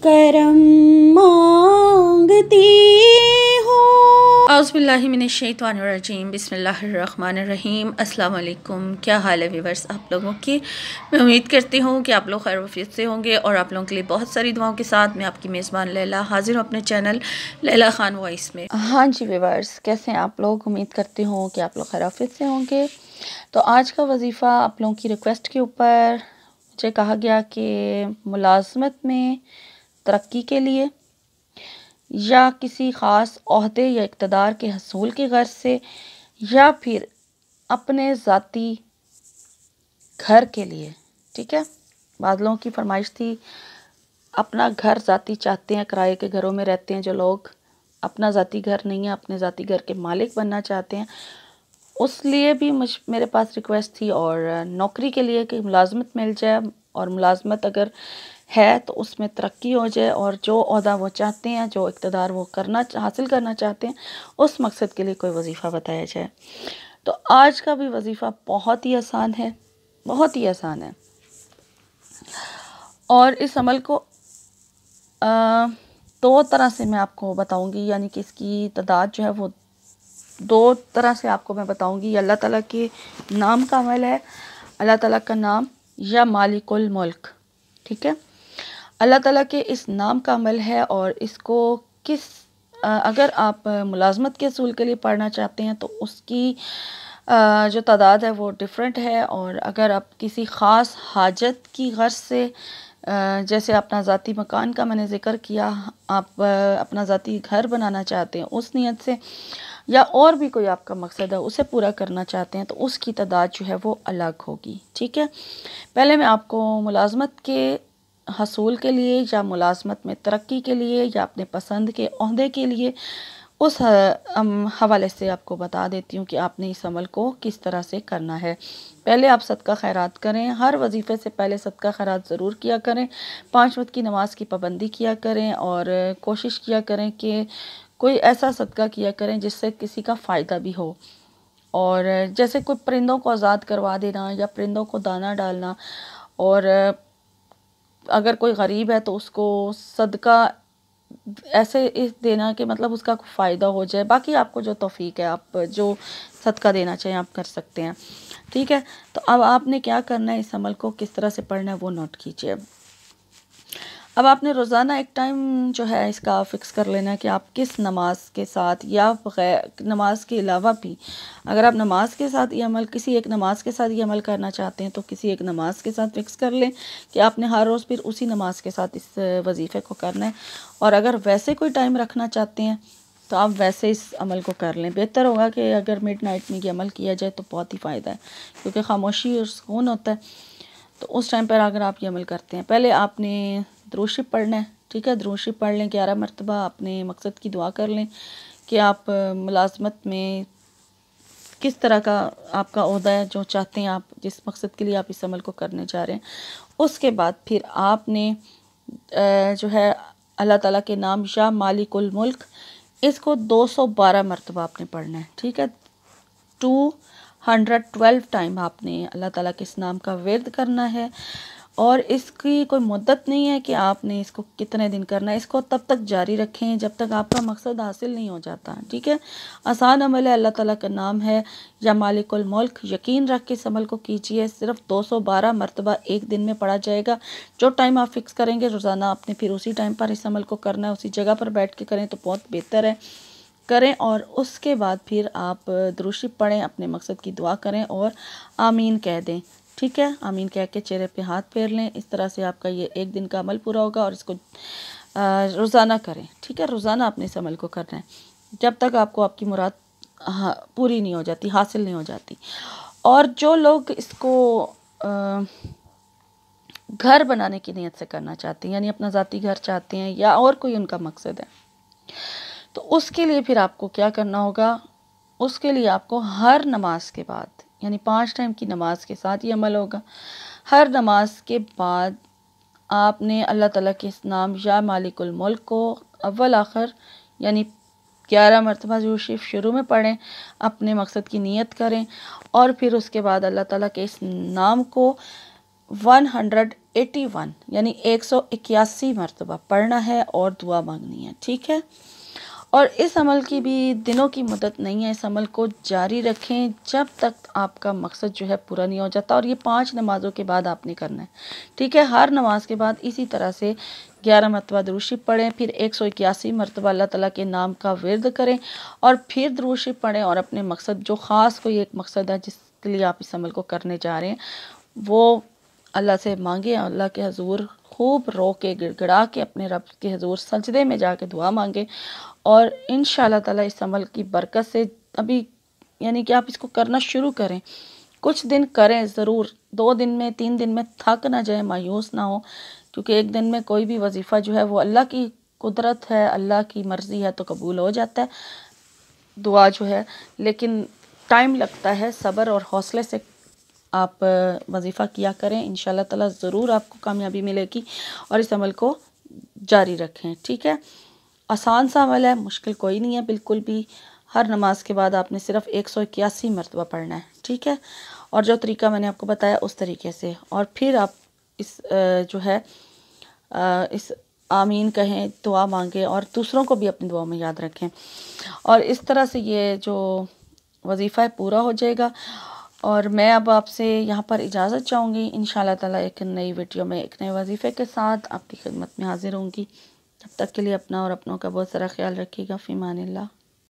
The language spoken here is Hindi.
करम मांगती हूँ। औज़ुबिल्लाहिमिनश्शैतानिर्रजीम बिस्मिल्लाहिर्रहमानिर्रहीम। अस्सलाम वालेकुम। क्या हाल है व्यूअर्स आप लोगों की। मैं उम्मीद करती हूँ कि आप लोग खैर वफियत से होंगे और आप लोगों के लिए बहुत सारी दुआओं के साथ मैं आपकी मेज़बान लैला हाजिर हूँ अपने चैनल लैला खान वॉइस में। हाँ जी व्यूअर्स, कैसे हैं आप लोग। उम्मीद करती हूँ कि आप लोग खैर वफियत से होंगे। तो आज का वजीफ़ा आप लोगों की रिक्वेस्ट के ऊपर मुझे कहा गया कि मुलाज़मत में तरक्की के लिए या किसी ख़ास ओहदे या इक़्तिदार के हसूल की गर्ज़ से या फिर अपने ज़ाती घर के लिए, ठीक है। बादलों की फरमाइश थी, अपना घर ज़ाती चाहते हैं, किराए के घरों में रहते हैं जो लोग, अपना ज़ाती घर नहीं है, अपने ज़ाती घर के मालिक बनना चाहते हैं, उस लिए भी मेरे पास रिक्वेस्ट थी। और नौकरी के लिए कि मुलाजमत मिल जाए और मुलाजमत अगर है तो उसमें तरक्की हो जाए और जो ओहदा वो चाहते हैं, जो इक़्तिदार वो हासिल करना चाहते हैं, उस मकसद के लिए कोई वजीफ़ा बताया जाए। तो आज का भी वजीफ़ा बहुत ही आसान है, बहुत ही आसान है। और इस अमल को दो तरह से मैं आपको बताऊंगी, यानी कि इसकी तादाद जो है वो दो तरह से आपको मैं बताऊंगी। अल्लाह ताला के नाम का अमल है, अल्लाह ताला का नाम या मालिकुल मुल्क, ठीक है। अल्लाह ताला के इस नाम का अमल है और इसको अगर आप मुलाजमत के असूल के लिए पढ़ना चाहते हैं तो उसकी जो तादाद है वो डिफरेंट है। और अगर आप किसी ख़ास हाजत की गर्ज से जैसे अपना ज़ाती मकान का मैंने ज़िक्र किया, आप अपना ज़ाती घर बनाना चाहते हैं उस नीयत से, या और भी कोई आपका मकसद है उसे पूरा करना चाहते हैं, तो उसकी तादाद जो है वो अलग होगी, ठीक है। पहले मैं आपको मुलाजमत के हसूल के लिए या मुलाजमत में तरक्की के लिए या अपने पसंद के ओहदे के लिए उस हवाले से आपको बता देती हूँ कि आपने इस अमल को किस तरह से करना है। पहले आप सदका खैरात करें, हर वजीफ़े से पहले सदका खैरात ज़रूर किया करें, 5 वक्त की नमाज की पाबंदी किया करें और कोशिश किया करें कि कोई ऐसा सदका किया करें जिससे किसी का फ़ायदा भी हो। और जैसे कोई परिंदों को आज़ाद करवा देना या परिंदों को दाना डालना, और अगर कोई गरीब है तो उसको सदका ऐसे इस देना कि मतलब उसका फ़ायदा हो जाए। बाकी आपको जो तौफीक है, आप जो सदका देना चाहें आप कर सकते हैं, ठीक है। तो अब आपने क्या करना है, इस अमल को किस तरह से पढ़ना है वो नोट कीजिए। अब आपने रोज़ाना एक टाइम जो है इसका फ़िक्स कर लेना है कि आप किस नमाज के साथ या बग़ैर नमाज के अलावा भी, अगर आप नमाज के साथ ये अमल, किसी एक नमाज के साथ ये अमल करना चाहते हैं तो किसी एक नमाज के साथ फ़िक्स कर लें कि आपने हर रोज़ फिर उसी नमाज के साथ इस वजीफ़े को करना है। और अगर वैसे कोई टाइम रखना चाहते हैं तो आप वैसे इस अमल को कर लें। बेहतर होगा कि अगर मिडनाइट में ये अमल किया जाए तो बहुत ही फ़ायदा है, क्योंकि खामोशी और सुकून होता है। तो उस टाइम पर अगर आप ये अमल करते हैं, पहले आपने दुरूद शरीफ पढ़ना है, ठीक है। दुरूद शरीफ पढ़ लें 11 मरतबा, अपने मकसद की दुआ कर लें कि आप मुलाजमत में किस तरह का आपका ओहदा है, जो चाहते हैं आप, जिस मकसद के लिए आप इस अमल को करने जा रहे हैं। उसके बाद फिर आपने जो है अल्लाह ताला के नाम या मालिकुल मुल्क, इसको 212 मरतबा आपने पढ़ना है, ठीक है। 212 टाइम आपने अल्लाह ताला के इस नाम का विर्द करना है। और इसकी कोई मुद्दत नहीं है कि आपने इसको कितने दिन करना है, इसको तब तक जारी रखें जब तक आपका मकसद हासिल नहीं हो जाता, ठीक है। आसान अमल है, अल्लाह ताला का नाम है या मालिकुल मुल्क, यकीन रख के इस अमल को कीजिए। सिर्फ 212 मरतबा एक दिन में पढ़ा जाएगा। जो टाइम आप फिक्स करेंगे रोज़ाना, आपने फिर उसी टाइम पर इस अमल को करना है, उसी जगह पर बैठ के करें तो बहुत बेहतर है, करें। और उसके बाद फिर आप दुरूद शरीफ पढ़ें, अपने मकसद की दुआ करें और आमीन कह दें, ठीक है। आमीन कह के चेहरे पे हाथ फेर लें। इस तरह से आपका ये एक दिन का अमल पूरा होगा और इसको रोज़ाना करें, ठीक है। रोज़ाना आपने इस अमल को करना है जब तक आपको आपकी मुराद पूरी नहीं हो जाती, हासिल नहीं हो जाती। और जो लोग इसको घर बनाने की नीयत से करना चाहते हैं, यानी अपना ज़ाती घर चाहते हैं या और कोई उनका मकसद है, तो उसके लिए फिर आपको क्या करना होगा, उसके लिए आपको हर नमाज के बाद, यानी 5 टाइम की नमाज के साथ ये अमल होगा। हर नमाज के बाद आपने अल्लाह ताला के इस नाम या मालिकुल मुल्क को अव्वल आखिर यानी 11 मरतबा दुरूद शरीफ शुरू में पढ़ें, अपने मकसद की नीयत करें और फिर उसके बाद अल्लाह ताला के इस नाम को 181 यानी 181 मरतबा पढ़ना है और दुआ मांगनी है, ठीक है। और इस अमल की भी दिनों की मदद नहीं है, इस अमल को जारी रखें जब तक आपका मकसद जो है पूरा नहीं हो जाता। और ये 5 नमाज़ों के बाद आपने करना है, ठीक है। हर नमाज के बाद इसी तरह से 11 मरतबा दुरूद शरीफ पढ़ें, फिर 181 मरतबा अल्लाह ताला के नाम का विर्द करें और फिर दुरूद शरीफ पढ़ें और अपने मकसद, जो ख़ास कोई एक मकसद है जिसके लिए आप इस अमल को करने जा रहे हैं, वो अल्लाह से मांगे। अल्लाह के हजूर खूब रो के गिड़गिड़ा के अपने रब के हजूर सजदे में जाके दुआ मांगे। और इंशाअल्लाह ताला इस अमल की बरकत से अभी यानी कि आप इसको करना शुरू करें, कुछ दिन करें ज़रूर, 2 दिन में 3 दिन में थक ना जाए, मायूस ना हो, क्योंकि एक दिन में कोई भी वजीफ़ा जो है वो अल्लाह की कुदरत है, अल्लाह की मर्ज़ी है तो कबूल हो जाता है दुआ जो है, लेकिन टाइम लगता है। सब्र और हौसले से आप वजीफ़ा किया करें, इंशाअल्लाह ताला ज़रूर आपको कामयाबी मिलेगी। और इस अमल को जारी रखें, ठीक है। आसान सा अमल है, मुश्किल कोई नहीं है बिल्कुल भी। हर नमाज के बाद आपने सिर्फ 181 मरतबा पढ़ना है, ठीक है। और जो तरीका मैंने आपको बताया उस तरीके से, और फिर आप इस जो है इस आमीन कहें, दुआ मांगें और दूसरों को भी अपनी दुआ में याद रखें। और इस तरह से ये जो वजीफ़ा है पूरा हो जाएगा। और मैं अब आपसे यहाँ पर इजाज़त चाहूँगी। इंशाअल्लाह ताला एक नई वीडियो में एक नए वजीफ़े के साथ आपकी खिदमत में हाजिर होंगी। तब तक के लिए अपना और अपनों का बहुत सारा ख्याल रखिएगा। फ़ी अमानिल्लाह।